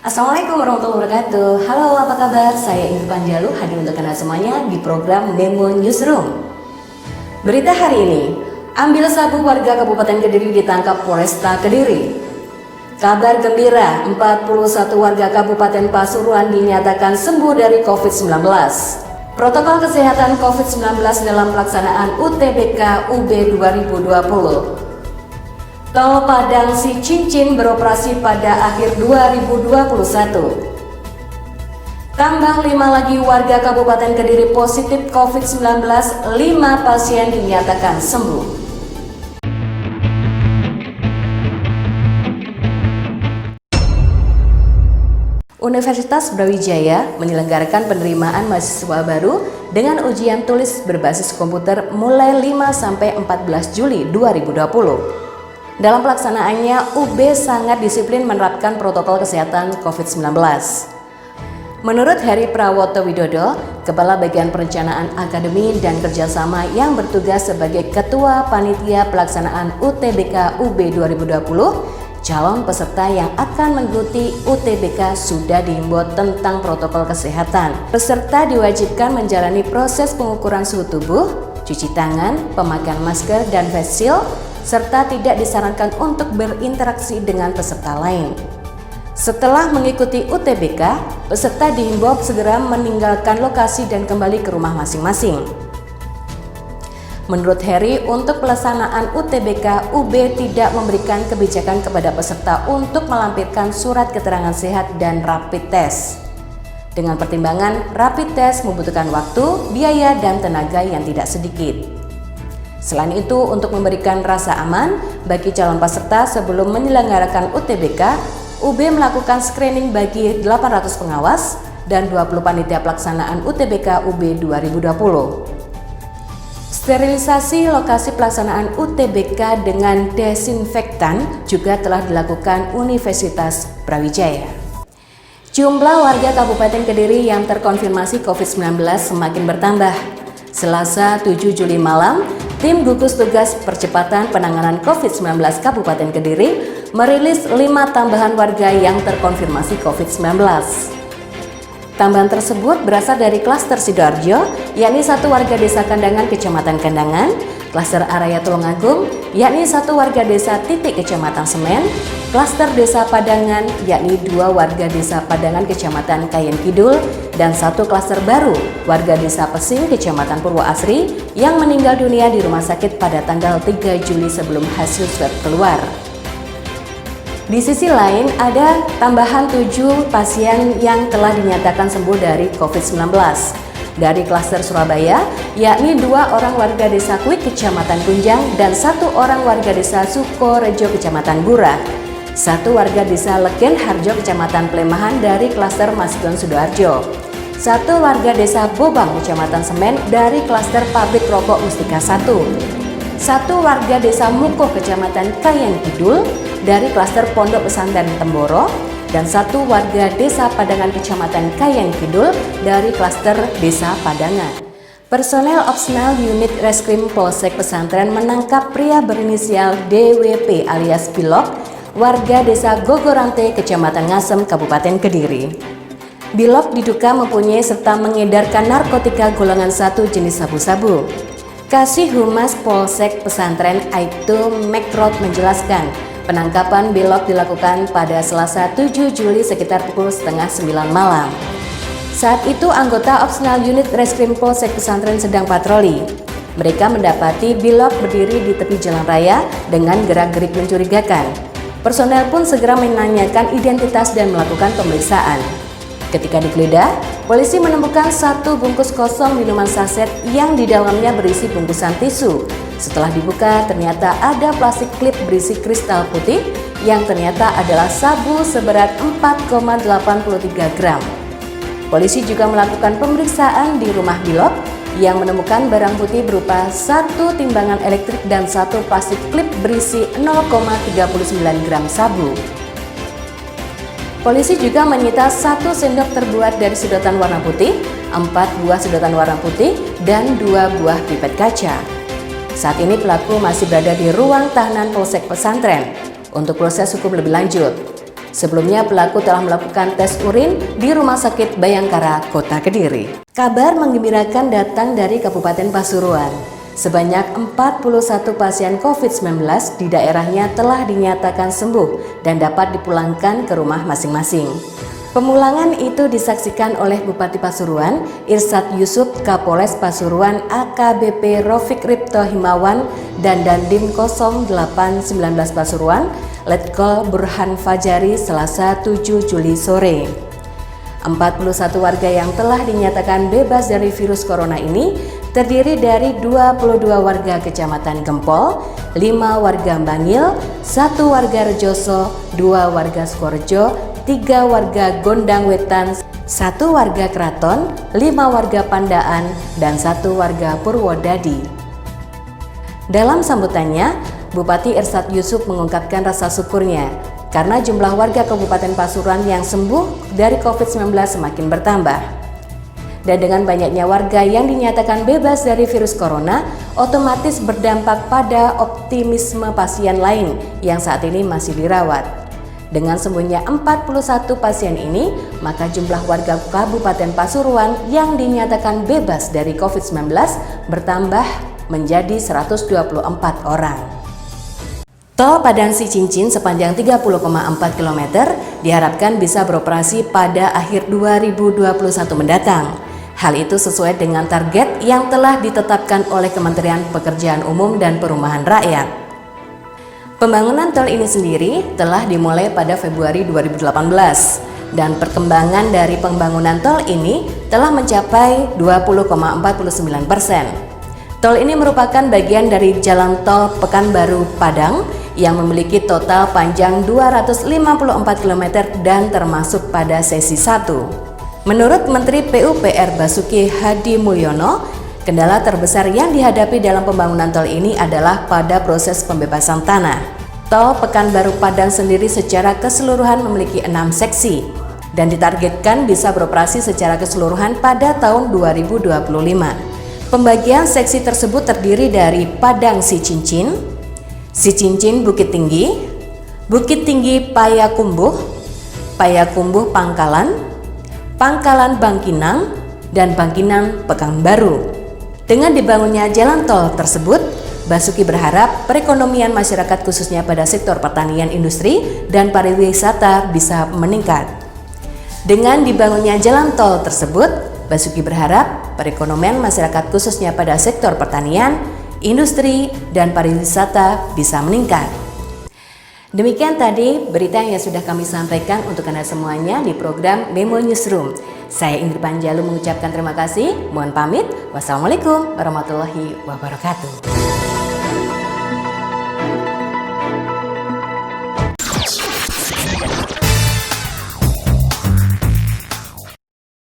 Assalamualaikum warahmatullahi wabarakatuh. Halo, apa kabar? Saya Ingrid Panjalu hadir untuk Anda semuanya di program Memo Newsroom. Berita hari ini, ambil sabu warga Kabupaten Kediri ditangkap Polresta Kediri. Kabar gembira, 41 warga Kabupaten Pasuruan dinyatakan sembuh dari COVID-19. Protokol kesehatan COVID-19 dalam pelaksanaan UTBK UB 2020. Tol Padang Cincin beroperasi pada akhir 2021. Tambah 5 lagi warga Kabupaten Kediri positif COVID-19, 5 pasien dinyatakan sembuh. Universitas Brawijaya menyelenggarakan penerimaan mahasiswa baru dengan ujian tulis berbasis komputer mulai 5–14 Juli 2020. Dalam pelaksanaannya, UB sangat disiplin menerapkan protokol kesehatan COVID-19. Menurut Heri Prawoto Widodo, Kepala Bagian Perencanaan Akademi dan Kerjasama yang bertugas sebagai Ketua Panitia Pelaksanaan UTBK UB 2020, calon peserta yang akan mengikuti UTBK sudah diimbau tentang protokol kesehatan. Peserta diwajibkan menjalani proses pengukuran suhu tubuh, cuci tangan, pemakaian masker dan face shield, serta tidak disarankan untuk berinteraksi dengan peserta lain. Setelah mengikuti UTBK, peserta dihimbau segera meninggalkan lokasi dan kembali ke rumah masing-masing. Menurut Heri, untuk pelaksanaan UTBK, UB tidak memberikan kebijakan kepada peserta untuk melampirkan surat keterangan sehat dan rapid test. Dengan pertimbangan rapid test membutuhkan waktu, biaya, dan tenaga yang tidak sedikit. Selain itu, untuk memberikan rasa aman bagi calon peserta sebelum menyelenggarakan UTBK, UB melakukan screening bagi 800 pengawas dan 20 panitia pelaksanaan UTBK UB 2020. Sterilisasi lokasi pelaksanaan UTBK dengan desinfektan juga telah dilakukan Universitas Brawijaya. Jumlah warga Kabupaten Kediri yang terkonfirmasi COVID-19 semakin bertambah. Selasa 7 Juli malam, Tim Gugus Tugas Percepatan Penanganan COVID-19 Kabupaten Kediri merilis 5 tambahan warga yang terkonfirmasi COVID-19. Tambahan tersebut berasal dari klaster Sidoarjo, yakni 1 warga desa Kandangan Kecamatan Kandangan, klaster Araya Tulungagung, yakni 1 warga desa Titik Kecamatan Semen, klaster desa Padangan, yakni 2 warga desa Padangan Kecamatan Kayen Kidul, dan 1 klaster baru warga desa Pesing Kecamatan Purwoasri yang meninggal dunia di rumah sakit pada tanggal 3 Juli sebelum hasil swab keluar. Di sisi lain, ada tambahan 7 pasien yang telah dinyatakan sembuh dari COVID-19 dari klaster Surabaya, yakni 2 orang warga desa Kuik Kecamatan Kunjang dan 1 orang warga desa Sukorejo Kecamatan Gurah, 1 warga desa Legen Harjo Kecamatan Plemahan dari klaster Masgon Sidoarjo, 1 warga desa Bobang Kecamatan Semen dari klaster Pabrik Rokok Mustika 1, 1 warga desa Mukoh Kecamatan Kayen Kidul dari klaster Pondok Pesantren Temboro, dan 1 warga desa Padangan Kecamatan Kayen Kidul dari klaster desa Padangan. Personel opsional unit Reskrim Polsek Pesantren menangkap pria berinisial DWP alias Bilok, warga desa Gogorante Kecamatan Ngasem Kabupaten Kediri. Bilok diduga mempunyai serta mengedarkan narkotika golongan 1 jenis sabu-sabu. Kasih Humas Polsek Pesantren Aibtu Mekrot menjelaskan, penangkapan Bilok dilakukan pada Selasa 7 Juli sekitar pukul 8:30 malam. Saat itu anggota opsional unit Reskrim Polsek Pesantren sedang patroli. Mereka mendapati Bilok berdiri di tepi jalan raya dengan gerak-gerik mencurigakan. Personel pun segera menanyakan identitas dan melakukan pemeriksaan. Ketika digeledah, polisi menemukan 1 bungkus kosong minuman saset yang di dalamnya berisi bungkusan tisu. Setelah dibuka, ternyata ada plastik klip berisi kristal putih yang ternyata adalah sabu seberat 4,83 gram. Polisi juga melakukan pemeriksaan di rumah Bilok yang menemukan barang putih berupa 1 timbangan elektrik dan 1 plastik klip berisi 0,39 gram sabu. Polisi juga menyita 1 sendok terbuat dari sedotan warna putih, 4 buah sedotan warna putih, dan 2 buah pipet kaca. Saat ini pelaku masih berada di ruang tahanan Polsek Pesantren untuk proses hukum lebih lanjut. Sebelumnya pelaku telah melakukan tes urin di Rumah Sakit Bayangkara, Kota Kediri. Kabar menggembirakan datang dari Kabupaten Pasuruan. Sebanyak 41 pasien COVID-19 di daerahnya telah dinyatakan sembuh dan dapat dipulangkan ke rumah masing-masing. Pemulangan itu disaksikan oleh Bupati Pasuruan, Irsad Yusuf, Kapolres Pasuruan AKBP Rofik Ripto Himawan, dan Dandim 0819 Pasuruan, Letkol Burhan Fajari, Selasa 7 Juli sore. 41 warga yang telah dinyatakan bebas dari virus corona ini terdiri dari 22 warga Kecamatan Gempol, 5 warga Bangil, 1 warga Rejoso, 2 warga Sukorejo, 3 warga Gondang Wetan, 1 warga Kraton, 5 warga Pandaan, dan 1 warga Purwodadi. Dalam sambutannya, Bupati Irsad Yusuf mengungkapkan rasa syukurnya karena jumlah warga Kabupaten Pasuruan yang sembuh dari COVID-19 semakin bertambah. Dan dengan banyaknya warga yang dinyatakan bebas dari virus corona, otomatis berdampak pada optimisme pasien lain yang saat ini masih dirawat. Dengan sembuhnya 41 pasien ini, maka jumlah warga Kabupaten Pasuruan yang dinyatakan bebas dari COVID-19 bertambah menjadi 124 orang. Tol Padang Cicicin sepanjang 30,4 km diharapkan bisa beroperasi pada akhir 2021 mendatang. Hal itu sesuai dengan target yang telah ditetapkan oleh Kementerian Pekerjaan Umum dan Perumahan Rakyat. Pembangunan tol ini sendiri telah dimulai pada Februari 2018 dan perkembangan dari pembangunan tol ini telah mencapai 20,49%. Tol ini merupakan bagian dari Jalan Tol Pekanbaru Padang yang memiliki total panjang 254 km dan termasuk pada sesi 1. Menurut Menteri PUPR Basuki Hadi Mulyono, kendala terbesar yang dihadapi dalam pembangunan tol ini adalah pada proses pembebasan tanah. Tol Pekanbaru Padang sendiri secara keseluruhan memiliki 6 seksi dan ditargetkan bisa beroperasi secara keseluruhan pada tahun 2025. Pembagian seksi tersebut terdiri dari Padang Cicicin, Cicicin Bukit Tinggi, Bukit Tinggi Payakumbuh, Payakumbuh Pangkalan, Pangkalan Bangkinang, dan Bangkinang Pekanbaru. Dengan dibangunnya jalan tol tersebut, Basuki berharap perekonomian masyarakat khususnya pada sektor pertanian, industri, dan pariwisata bisa meningkat. Dengan dibangunnya jalan tol tersebut, Basuki berharap perekonomian masyarakat khususnya pada sektor pertanian, industri, dan pariwisata bisa meningkat. Demikian tadi berita yang sudah kami sampaikan untuk Anda semuanya di program Memo Newsroom. Saya Indri Panjalu mengucapkan terima kasih. Mohon pamit. Wassalamualaikum warahmatullahi wabarakatuh.